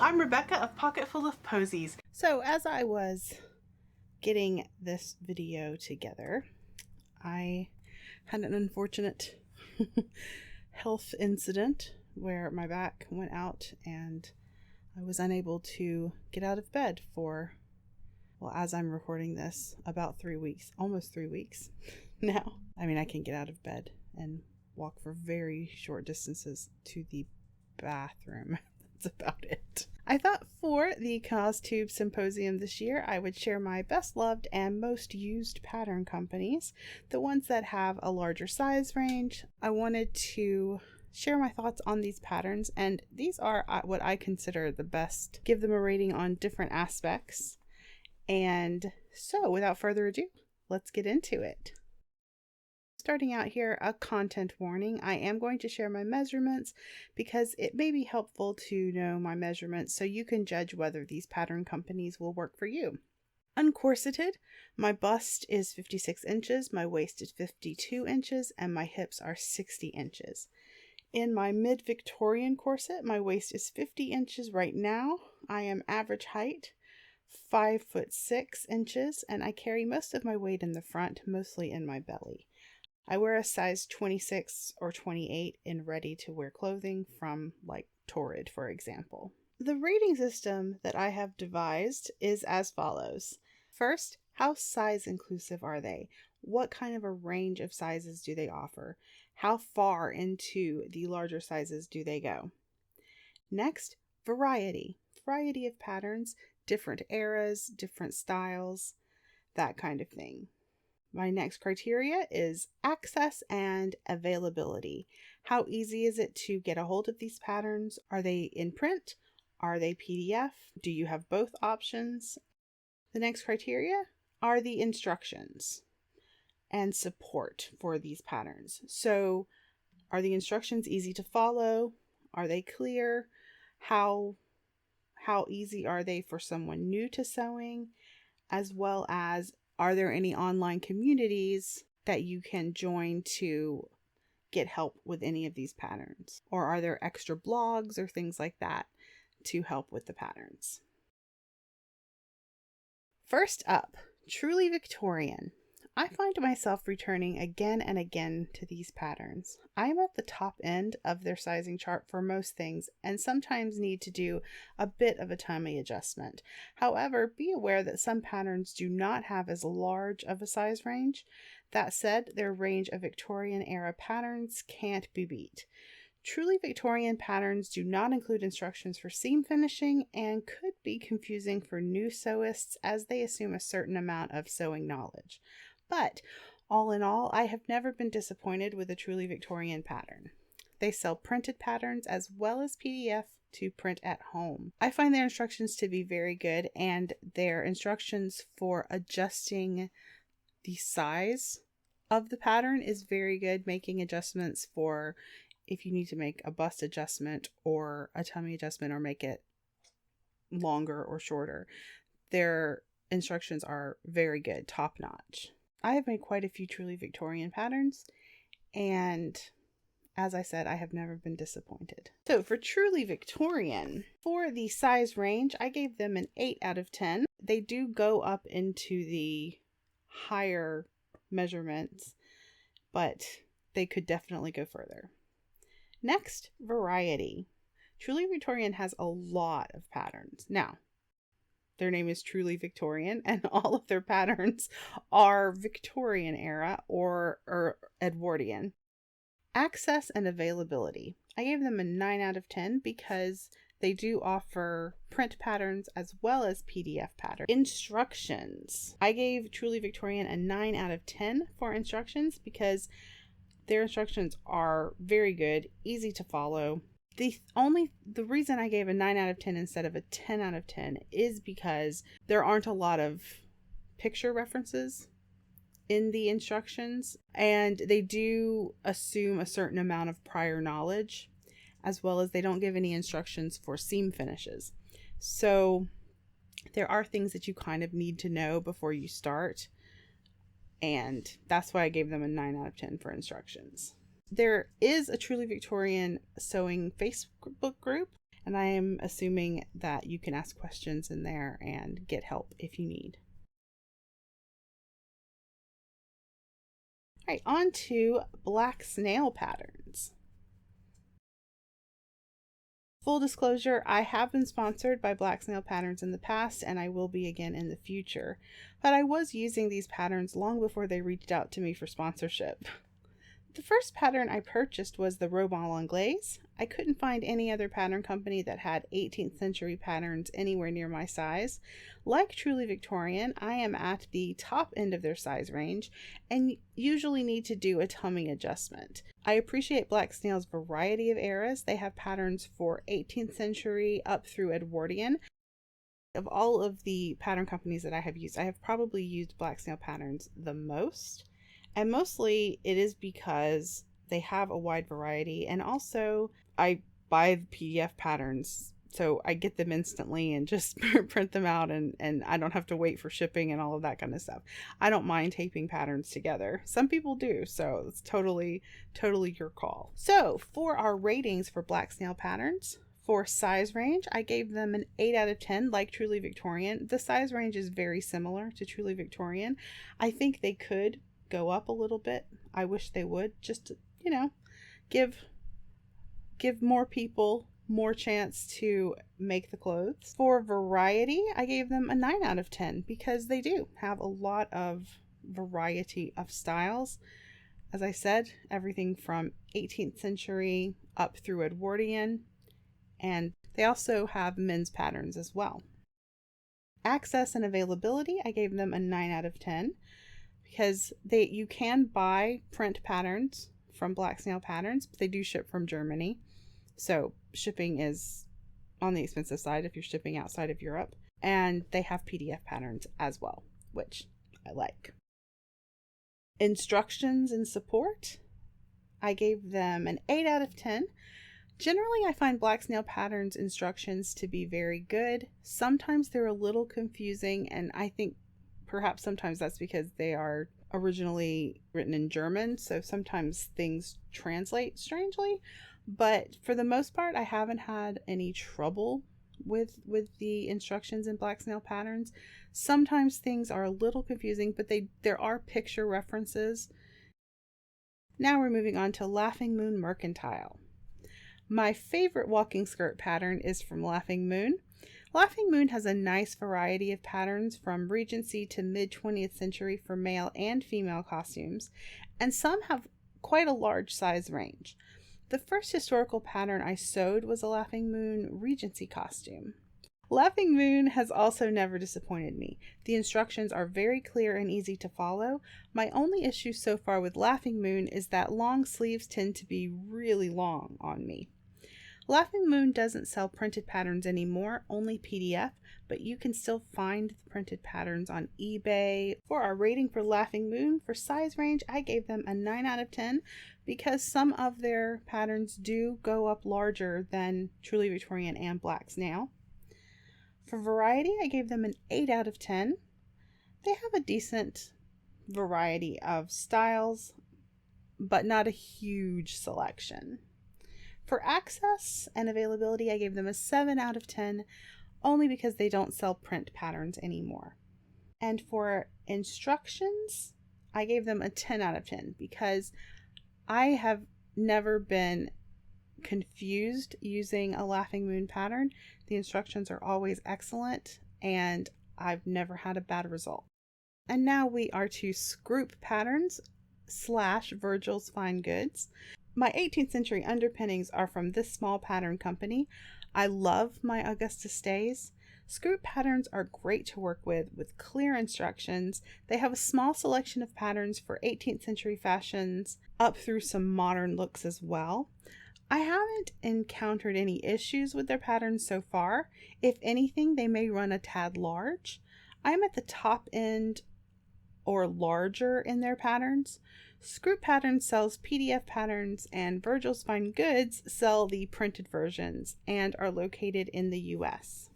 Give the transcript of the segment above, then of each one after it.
I'm Rebecca of Pocketful of Poseys. So as I was getting this video together, I had an unfortunate health incident where my back went out and I was unable to get out of bed for, well, as I'm recording this, about 3 weeks, almost 3 weeks now. I mean, I can get out of bed and walk for very short distances to the bathroom. That's about it. I thought for the Costube Symposium this year, I would share my best loved and most used pattern companies, the ones that have a larger size range. I wanted to share my thoughts on these patterns, and these are what I consider the best. Give them a rating on different aspects. And so without further ado, let's get into it. Starting out here, a content warning. I am going to share my measurements because it may be helpful to know my measurements so you can judge whether these pattern companies will work for you. Uncorseted, my bust is 56 inches, my waist is 52 inches, and my hips are 60 inches. In my mid-Victorian corset, my waist is 50 inches right now. I am average height, 5'6" and I carry most of my weight in the front, mostly in my belly. I wear a size 26 or 28 in ready-to-wear clothing from like Torrid, for example. The rating system that I have devised is as follows. First, how size inclusive are they? What kind of a range of sizes do they offer? How far into the larger sizes do they go? Next, variety. Variety of patterns, different eras, different styles, that kind of thing. My next criteria is access and availability. How easy is it to get a hold of these patterns? Are they in print? Are they PDF? Do you have both options? The next criteria are the instructions and support for these patterns. So are the instructions easy to follow? Are they clear? How easy are they for someone new to sewing? As well as, are there any online communities that you can join to get help with any of these patterns? Or are there extra blogs or things like that to help with the patterns? First up, Truly Victorian. I find myself returning again and again to these patterns. I am at the top end of their sizing chart for most things and sometimes need to do a bit of a tummy adjustment. However, be aware that some patterns do not have as large of a size range. That said, their range of Victorian era patterns can't be beat. Truly Victorian patterns do not include instructions for seam finishing and could be confusing for new sewists as they assume a certain amount of sewing knowledge. But all in all, I have never been disappointed with a Truly Victorian pattern. They sell printed patterns as well as PDF to print at home. I find their instructions to be very good, and their instructions for adjusting the size of the pattern is very good, making adjustments for if you need to make a bust adjustment or a tummy adjustment or make it longer or shorter. Their instructions are very good, top notch. I have made quite a few Truly Victorian patterns, and as I said, I have never been disappointed. So for Truly Victorian, for the size range, I gave them an 8 out of 10. They do go up into the higher measurements, but they could definitely go further. Next, variety. Truly Victorian has a lot of patterns. Now, their name is Truly Victorian, and all of their patterns are Victorian era or Edwardian. Access and availability. I gave them a 9 out of 10 because they do offer print patterns as well as PDF patterns. Instructions. I gave Truly Victorian a 9 out of 10 for instructions because their instructions are very good, easy to follow. The reason I gave a 9 out of 10 instead of a 10 out of 10 is because there aren't a lot of picture references in the instructions, and they do assume a certain amount of prior knowledge, as well as they don't give any instructions for seam finishes. So there are things that you kind of need to know before you start, and that's why I gave them a 9 out of 10 for instructions. There is a Truly Victorian sewing Facebook group, And I am assuming that you can ask questions in there and get help if you need. All right, on to black snail patterns. Full disclosure, I have been sponsored by Black Snail Patterns in the past, and I will be again in the future. But I was using these patterns long before they reached out to me for sponsorship. The first pattern I purchased was the Robe Anglaise. I couldn't find any other pattern company that had 18th century patterns anywhere near my size. Like Truly Victorian, I am at the top end of their size range and usually need to do a tummy adjustment. I appreciate Black Snail's variety of eras. They have patterns for 18th century up through Edwardian. Of all of the pattern companies that I have used, I have probably used Black Snail patterns the most. And mostly it is because they have a wide variety, and also I buy the PDF patterns so I get them instantly and just print them out, and I don't have to wait for shipping and all of that kind of stuff. I don't mind taping patterns together. Some people do, so it's totally your call. So for our ratings for Black Snail patterns, for size range, I gave them an 8 out of 10, like Truly Victorian. The size range is very similar to Truly Victorian. I think they could go up a little bit. I wish they would, just to, you know, give more people more chance to make the clothes. For variety, I gave them a 9 out of 10 because they do have a lot of variety of styles. As I said, everything from 18th century up through Edwardian, and they also have men's patterns as well. Access and availability, I gave them a 9 out of 10. Because you can buy print patterns from Black Snail Patterns, but they do ship from Germany. So shipping is on the expensive side if you're shipping outside of Europe. And they have PDF patterns as well, which I like. Instructions and support, I gave them an 8 out of 10. Generally, I find Black Snail Patterns instructions to be very good. Sometimes they're a little confusing, and I think perhaps sometimes that's because they are originally written in German, so sometimes things translate strangely. But for the most part, I haven't had any trouble with the instructions in Black Snail Patterns. Sometimes things are a little confusing, but there are picture references. Now we're moving on to Laughing Moon Mercantile. My favorite walking skirt pattern is from Laughing Moon. Laughing Moon has a nice variety of patterns from Regency to mid-20th century for male and female costumes, and some have quite a large size range. The first historical pattern I sewed was a Laughing Moon Regency costume. Laughing Moon has also never disappointed me. The instructions are very clear and easy to follow. My only issue so far with Laughing Moon is that long sleeves tend to be really long on me. Laughing Moon doesn't sell printed patterns anymore, only PDF, but you can still find the printed patterns on eBay. For our rating for Laughing Moon, for size range, I gave them a 9 out of 10 because some of their patterns do go up larger than Truly Victorian and Black Snail. For variety, I gave them an 8 out of 10. They have a decent variety of styles, but not a huge selection. For access and availability, I gave them a 7 out of 10, only because they don't sell print patterns anymore. And for instructions, I gave them a 10 out of 10 because I have never been confused using a Laughing Moon pattern. The instructions are always excellent, and I've never had a bad result. And now we are to Scroop Patterns / Virgils Fine Goods. My 18th century underpinnings are from this small pattern company. I love my Augusta stays. Scroop patterns are great to work with clear instructions. They have a small selection of patterns for 18th century fashions up through some modern looks as well. I haven't encountered any issues with their patterns so far. If anything, they may run a tad large. I'm at the top end or larger in their patterns. Scroop Patterns sells PDF patterns, and Virgils Fine Goods sell the printed versions and are located in the US.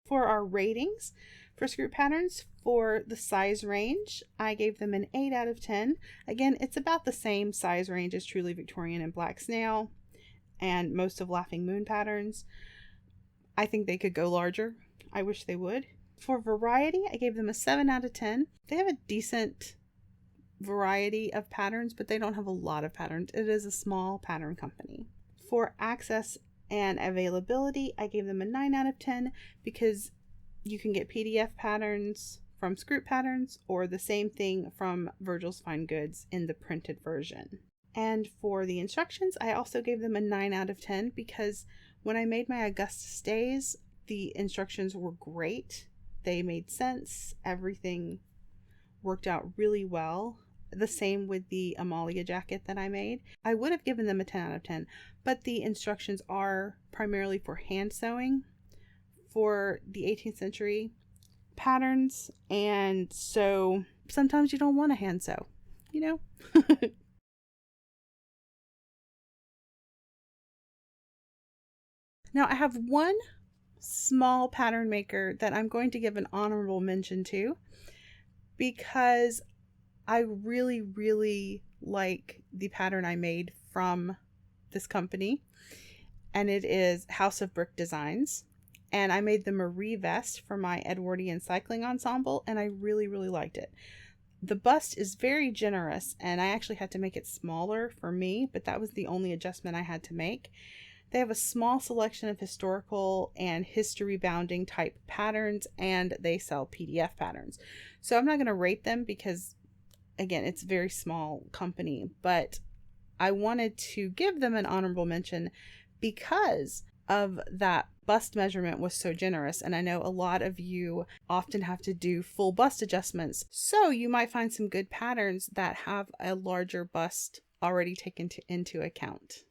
For our ratings for Scroop Patterns, for the size range, I gave them an 8 out of 10. Again, it's about the same size range as Truly Victorian and Black Snail. and most of Laughing Moon patterns. I think they could go larger. I wish they would. For variety, I gave them a 7 out of 10. They have a decent variety of patterns, but they don't have a lot of patterns. It is a small pattern company. For access and availability, I gave them a 9 out of 10 because you can get PDF patterns from Scroop Patterns or the same thing from Virgils Fine Goods in the printed version. And for the instructions, I also gave them a 9 out of 10 because when I made my Augusta stays, the instructions were great. They made sense. Everything worked out really well. The same with the Amalia jacket that I made. I would have given them a 10 out of 10, but the instructions are primarily for hand sewing for the 18th century patterns, and so sometimes you don't want to hand sew, you know? Now I have one small pattern maker that I'm going to give an honorable mention to because I really, really like the pattern I made from this company, and it is House of Brick Designs. And I made the Marie vest for my Edwardian cycling ensemble, and I really, really liked it. The bust is very generous, and I actually had to make it smaller for me, but that was the only adjustment I had to make. They have a small selection of historical and history bounding type patterns, and they sell PDF patterns. So I'm not going to rate them because, again, it's a very small company, but I wanted to give them an honorable mention because of that bust measurement was so generous, and I know a lot of you often have to do full bust adjustments, so you might find some good patterns that have a larger bust already taken into account.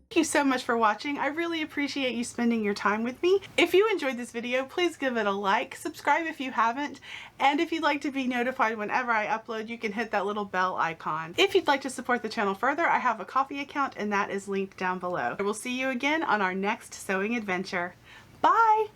Thank you so much for watching. I really appreciate you spending your time with me. If you enjoyed this video, please give it a like, subscribe if you haven't, and if you'd like to be notified whenever I upload, you can hit that little bell icon. If you'd like to support the channel further, I have a Ko-fi account and that is linked down below. I will see you again on our next sewing adventure. Bye!